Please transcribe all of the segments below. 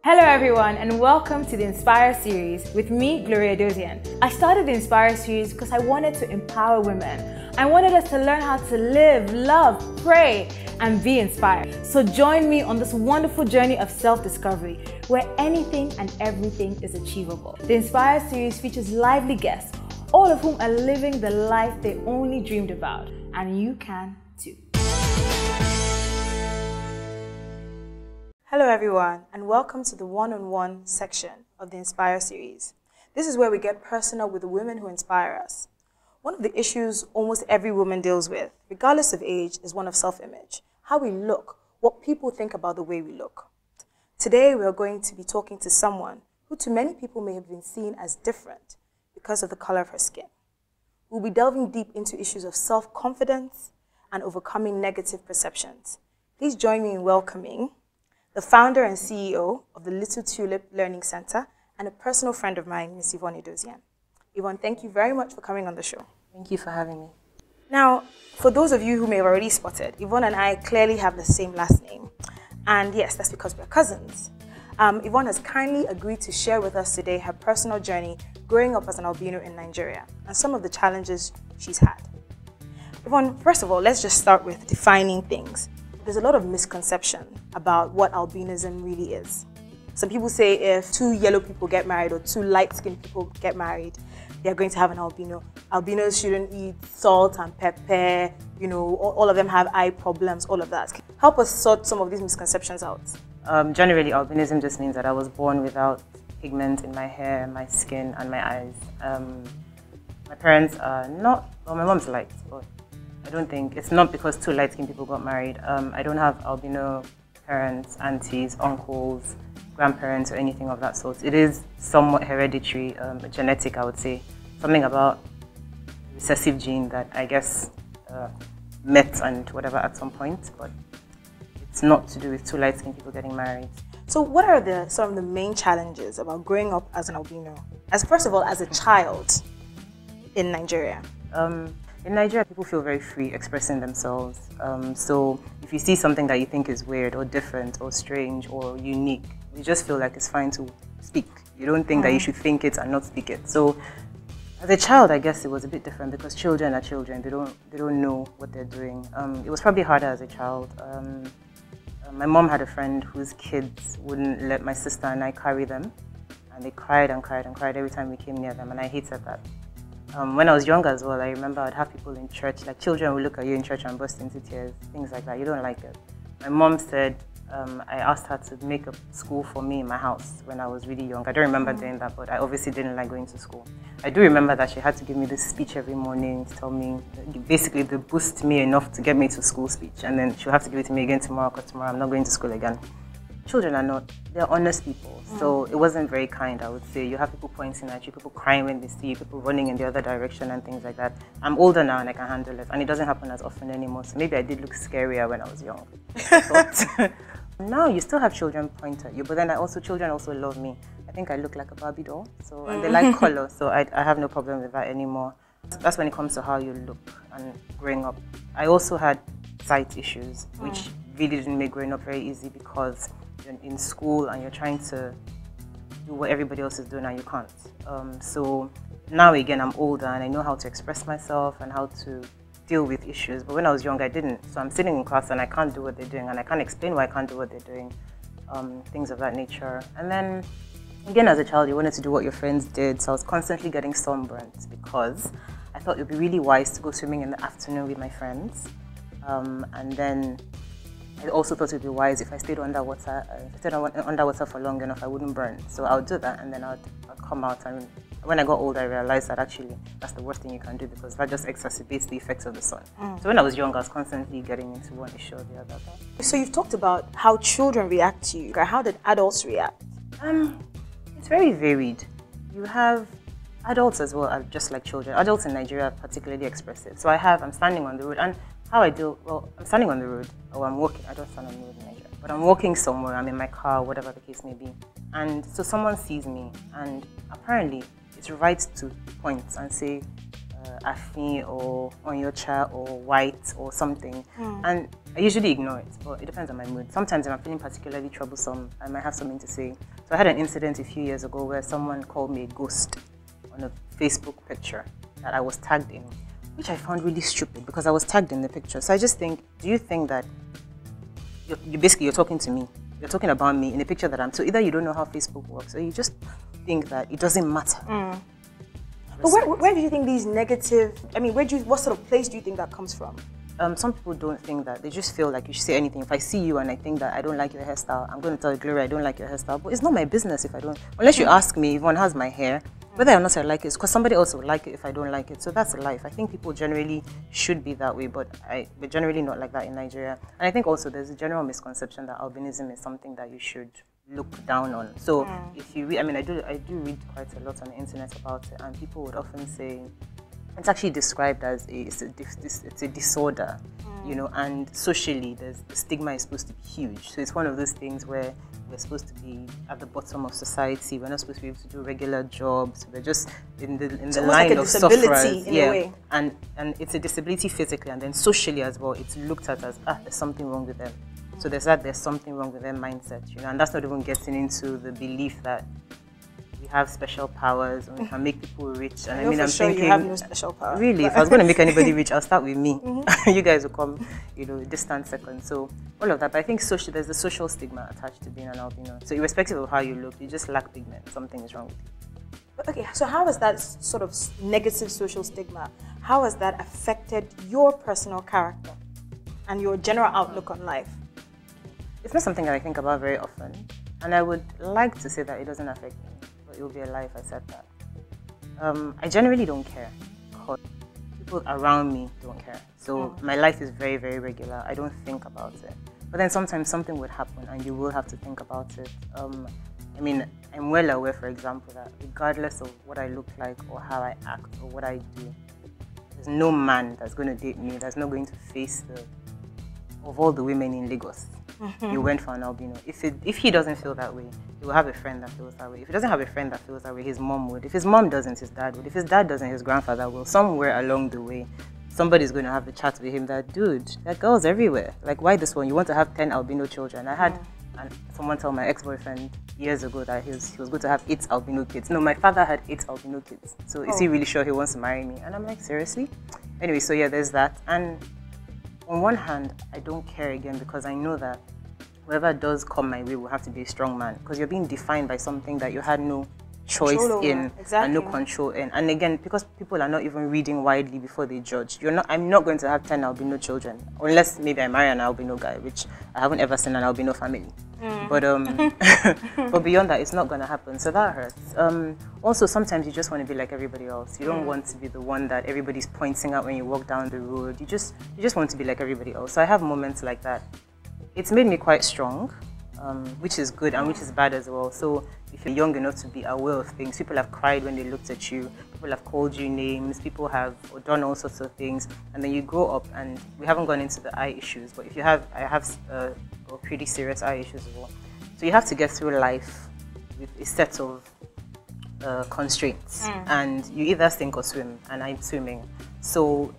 Hello everyone and welcome to the INSPIRE series with me, Yvonne Edozien. I started the INSPIRE series because I wanted to empower women. I wanted us to learn how to live, love, pray, and be inspired. So join me on this wonderful journey of self-discovery where anything and everything is achievable. The INSPIRE series features lively guests, all of whom are living the life they only dreamed about. And you can too. Hello everyone and welcome to the one-on-one section of the INSPIRE series. This is where we get personal with the women who inspire us. One of the issues almost every woman deals with, regardless of age, is one of self-image. How we look, what people think about the way we look. Today we are going to be talking to someone who to many people may have been seen as different because of the color of her skin. We'll be delving deep into issues of self-confidence and overcoming negative perceptions. Please join me in welcoming the founder and CEO of the Little Tulip Learning Center, and a personal friend of mine, Miss Yvonne Edozien. Yvonne, thank you very much for coming on the show. Thank you for having me. Now, for those of you who may have already spotted, Yvonne and I clearly have the same last name. And yes, that's because we're cousins. Yvonne has kindly agreed to share with us today her personal journey growing up as an albino in Nigeria and some of the challenges she's had. Yvonne, first of all, let's just start with defining things. There's a lot of misconception about what albinism really is. Some people say if two yellow people get married or two light-skinned people get married, they're going to have an albino. Albinos shouldn't eat salt and pepper, you know, all of them have eye problems, all of that. Help us sort some of these misconceptions out. Generally, albinism just means that I was born without pigment in my hair, my skin, and my eyes. My parents are not, well, my mom's light, but I don't think, it's not because two light-skinned people got married. I don't have albino parents, aunties, uncles, grandparents, or anything of that sort. It is somewhat hereditary, genetic, I would say. Something about recessive gene that I guess met and whatever at some point, but it's not to do with two light-skinned people getting married. So what are some of the main challenges about growing up as an albino? First of all, as a child in Nigeria? In Nigeria, people feel very free expressing themselves. So if you see something that you think is weird or different or strange or unique, you just feel like it's fine to speak. You don't think that you should think it and not speak it. So as a child, I guess it was a bit different because children are children. They don't know what they're doing. It was probably harder as a child. My mom had a friend whose kids wouldn't let my sister and I carry them. And they cried and cried and cried every time we came near them, and I hated that. When I was younger as well, I remember I'd have people in church, like children would look at you in church and burst into tears, things like that. You don't like it. My mom said, I asked her to make a school for me in my house when I was really young. I don't remember doing that, but I obviously didn't like going to school. I do remember that she had to give me this speech every morning to tell me, basically to boost me enough to get me to school speech. And then she'll have to give it to me again tomorrow, because tomorrow I'm not going to school again. Children are not, they're honest people, so it wasn't very kind, I would say. You have people pointing at you, people crying when they see you, people running in the other direction and things like that. I'm older now and I can handle it, and it doesn't happen as often anymore, so maybe I did look scarier when I was young. Now you still have children point at you, but then children also love me. I think I look like a Barbie doll, so and they like color, so I have no problem with that anymore. That's when it comes to how you look and growing up. I also had sight issues, which really didn't make growing up very easy because you're in school and you're trying to do what everybody else is doing and you can't. So now again, I'm older and I know how to express myself and how to deal with issues. But when I was young, I didn't. So I'm sitting in class and I can't do what they're doing and I can't explain why I can't do what they're doing, things of that nature. And then again, as a child, you wanted to do what your friends did. So I was constantly getting sunburnt because I thought it would be really wise to go swimming in the afternoon with my friends. And then I also thought it would be wise if I stayed underwater. If I stayed underwater for long enough, I wouldn't burn. So I would do that, and then I'd come out. And when I got older, I realized that actually that's the worst thing you can do because that just exacerbates the effects of the sun. So when I was young, I was constantly getting into one issue or the other. So you've talked about how children react to you. How did adults react? It's very varied. You have adults as well, just like children. Adults in Nigeria are particularly expressive. So I'm standing on the road, and how I deal, well, I'm standing on the road, or I'm walking, I don't stand on the road in Nigeria, but I'm walking somewhere, I'm in my car, whatever the case may be. And so someone sees me, and apparently it's right to point and say, Afin, or on your chair, or white, or something. And I usually ignore it, but it depends on my mood. Sometimes if I'm feeling particularly troublesome, I might have something to say. So I had an incident a few years ago where someone called me a ghost on a Facebook picture that I was tagged in, which I found really stupid because I was tagged in the picture. So I just think, do you think that you're talking to me, you're talking about me in a picture that I'm, so either you don't know how Facebook works or you just think that it doesn't matter. But where do you think these negative, I mean, what sort of place do you think that comes from? Some people don't think that. They just feel like you should say anything. If I see you and I think that I don't like your hairstyle, I'm going to tell you, Gloria, I don't like your hairstyle. But it's not my business if I don't. Unless you ask me, Yvonne, how's my hair? Whether or not I like it, it's because somebody else would like it if I don't like it. So that's life. I think people generally should be that way, but we're generally not like that in Nigeria. And I think also there's a general misconception that albinism is something that you should look down on. So if you read, I mean, I do read quite a lot on the internet about it, and people would often say, it's actually described as it's a disorder, you know, and socially the stigma is supposed to be huge. So it's one of those things where we're supposed to be at the bottom of society. We're not supposed to be able to do regular jobs. We're just in the line like of sufferers. In a way. And it's a disability physically, and then socially as well. It's looked at as there's something wrong with them. So there's something wrong with their mindset, you know, and that's not even getting into the belief that we have special powers and we can make people rich. And I mean, I'm thinking, you have no special power. Really, if I was going to make anybody rich, I'll start with me. You guys will come, you know, distant second. So all of that. But I think there's the social stigma attached to being an albino. So irrespective of how you look, you just lack pigment. Something is wrong with you. But okay, so how has that sort of negative social stigma, how has that affected your personal character and your general outlook on life? It's not something that I think about very often. And I would like to say that it doesn't affect me. It will be a lie if I said that. I generally don't care because people around me don't care. So my life is very, very regular. I don't think about it. But then sometimes something would happen and you will have to think about it. I mean, I'm well aware, for example, that regardless of what I look like or how I act or what I do, there's no man that's going to date me that's not going to face of all the women in Lagos. You went for an albino. If he doesn't feel that way, he will have a friend that feels that way. If he doesn't have a friend that feels that way, his mom would. If his mom doesn't, his dad would. If his dad doesn't, his grandfather will. Somewhere along the way, somebody's going to have a chat with him that, dude, that girl's everywhere. Like, why this one? You want to have 10 albino children. I had someone tell my ex-boyfriend years ago that he was going to have 8 albino kids. No, my father had 8 albino kids. So is he really sure he wants to marry me? And I'm like, seriously? Anyway, so yeah, there's that. And on one hand, I don't care again because I know that whoever does come my way will have to be a strong man because you're being defined by something that you had no choice in and no control in. And again, because people are not even reading widely before they judge, I'm not going to have 10 albino children unless maybe I marry an albino guy, which I haven't ever seen an albino family. But but beyond that, it's not going to happen. So that hurts. Also, sometimes you just want to be like everybody else. You don't want to be the one that everybody's pointing out when you walk down the road. You just want to be like everybody else. So I have moments like that. It's made me quite strong, which is good and which is bad as well. So if you're young enough to be aware of things, people have cried when they looked at you, people have called you names, people have done all sorts of things, and then you grow up, and we haven't gone into the eye issues, but if you have, I have pretty serious eye issues as well. So you have to get through life with a set of constraints, and you either sink or swim, and I'm swimming. So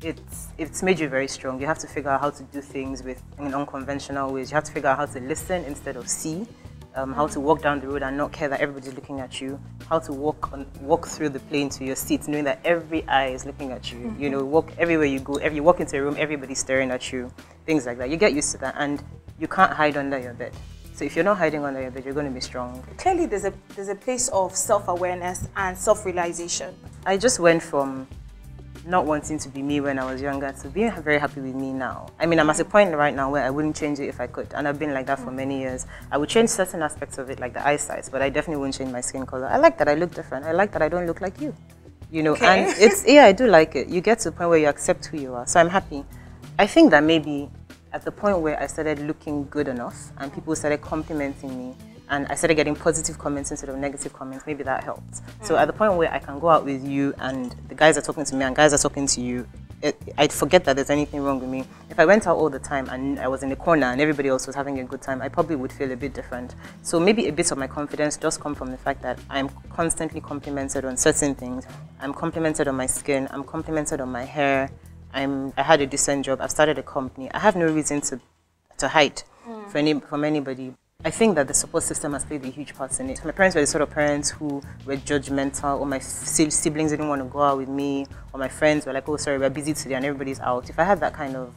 it's made you very strong. You have to figure out how to do things in unconventional ways. You have to figure out how to listen instead of see, how to walk down the road and not care that everybody's looking at you, how to walk through the plane to your seat knowing that every eye is looking at you. You know, walk everywhere you go, you walk into a room, everybody's staring at you, things like that. You get used to that, and you can't hide under your bed. So if you're not hiding under your bed, you're going to be strong. Clearly, there's a place of self-awareness and self-realization. I just went from not wanting to be me when I was younger to being very happy with me now. I mean, I'm at a point right now where I wouldn't change it if I could, and I've been like that for many years. I would change certain aspects of it, like the eyesight, but I definitely wouldn't change my skin color. I like that I look different. I like that I don't look like you. You know, and yeah, I do like it. You get to a point where you accept who you are, so I'm happy. I think that maybe at the point where I started looking good enough and people started complimenting me, and I started getting positive comments instead of negative comments, maybe that helped. So at the point where I can go out with you and the guys are talking to me and guys are talking to you, I'd forget that there's anything wrong with me. If I went out all the time and I was in the corner and everybody else was having a good time, I probably would feel a bit different. So maybe a bit of my confidence does come from the fact that I'm constantly complimented on certain things. I'm complimented on my skin, I'm complimented on my hair, I had a decent job, I've started a company, I have no reason to hide from anybody. I think that the support system has played a huge part in it. My parents were the sort of parents who were judgmental, or my siblings didn't want to go out with me, or my friends were like, oh sorry, we're busy today and everybody's out. If I had that kind of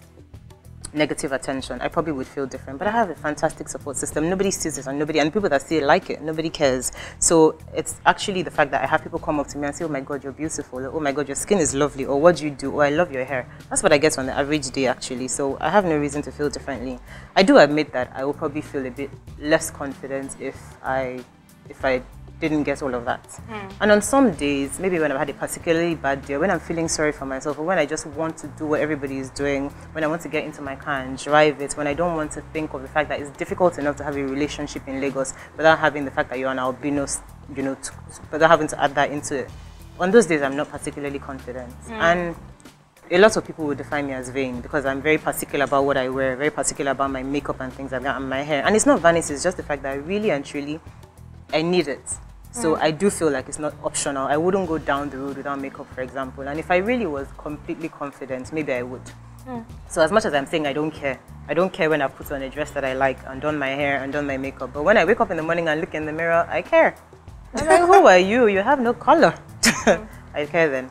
negative attention, I probably would feel different. But I have a fantastic support system. Nobody sees it, and people that see it like it. Nobody cares. So it's actually the fact that I have people come up to me and say, oh my God, you're beautiful. Or, oh my God, your skin is lovely. Or what do you do? Or I love your hair. That's what I get on the average day, actually. So I have no reason to feel differently. I do admit that I will probably feel a bit less confident if I didn't get all of that. And on some days, maybe when I've had a particularly bad day, when I'm feeling sorry for myself, or when I just want to do what everybody is doing, when I want to get into my car and drive it, when I don't want to think of the fact that it's difficult enough to have a relationship in Lagos without having the fact that you're an albino, you know, without having to add that into it. On those days, I'm not particularly confident. And a lot of people would define me as vain because I'm very particular about what I wear, very particular about my makeup and things like that, and my hair. And it's not vanity, it's just the fact that I really and truly, I need it. So I do feel like it's not optional. I wouldn't go down the road without makeup, for example. And if I really was completely confident, maybe I would. So as much as I'm saying I don't care when I've put on a dress that I like and done my hair and done my makeup. But when I wake up in the morning and look in the mirror, I care. I'm like, who are you? You have no color. I care then.